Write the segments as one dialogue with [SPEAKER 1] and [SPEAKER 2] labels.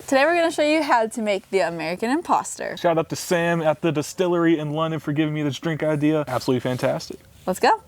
[SPEAKER 1] Today we're going to show you how to make the American Imposter.
[SPEAKER 2] Shout out to Sam at the Distillery in London for giving me this drink idea. Absolutely fantastic.
[SPEAKER 1] Let's go.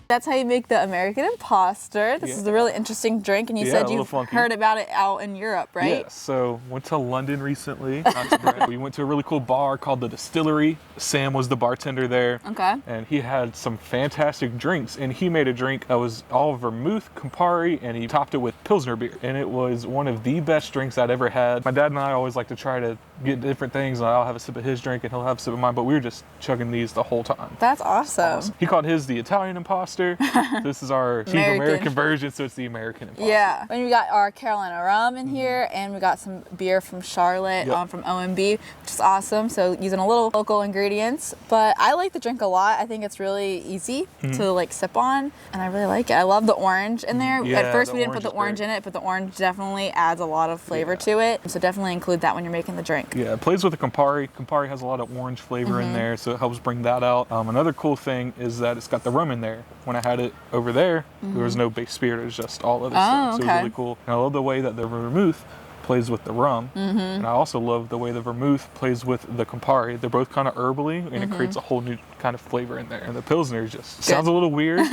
[SPEAKER 1] That's how you make the American Imposter. This is a really interesting drink, and you said you've heard about it out in Europe, right?
[SPEAKER 2] Yeah, so went to London recently. We went to a really cool bar called the Distillery. Sam was the bartender there.
[SPEAKER 1] Okay.
[SPEAKER 2] And he had some fantastic drinks, and he made a drink that was all vermouth, Campari, and he topped it with pilsner beer. And it was one of the best drinks I'd ever had. My dad and I always like to try to get different things, and I'll have a sip of his drink and he'll have a sip of mine, but we were just chugging these the whole time.
[SPEAKER 1] That's awesome.
[SPEAKER 2] He called his the Italian Imposter. This is our cheap American version, so it's the American Imposter.
[SPEAKER 1] Yeah. And we got our Carolina rum in here, and we got some beer from Charlotte, from OMB, which is awesome. So using a little local ingredients, but I like the drink a lot. I think it's really easy to like sip on, and I really like it. I love the orange in there. At first we didn't put the orange in it, but the orange definitely adds a lot of flavor to it. So definitely include that when you're making the drink.
[SPEAKER 2] Yeah, it plays with the Campari. Campari has a lot of orange flavor in there, so it helps bring that out. Another cool thing is that it's got the rum in there. When I had it over there, there was no base spirit, it was just all other stuff. So it was really cool. And I love the way that the vermouth plays with the rum. And I also love the way the vermouth plays with the Campari. They're both kind of herbally, and it creates a whole new kind of flavor in there. And the Pilsner just sounds a little weird,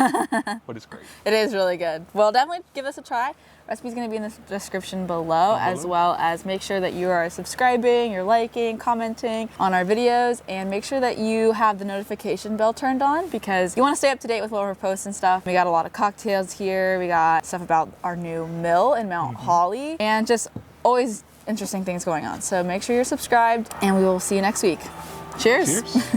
[SPEAKER 2] but it's great.
[SPEAKER 1] It is really good. Well, definitely give this a try. Recipe's going to be in the description below, as well as make sure that you are subscribing, you're liking, commenting on our videos, and make sure that you have the notification bell turned on because you want to stay up to date with what we're posting stuff. We got a lot of cocktails here. We got stuff about our new mill in Mount Holly, and just always interesting things going on. So make sure you're subscribed, and we will see you next week. Cheers.
[SPEAKER 2] Cheers.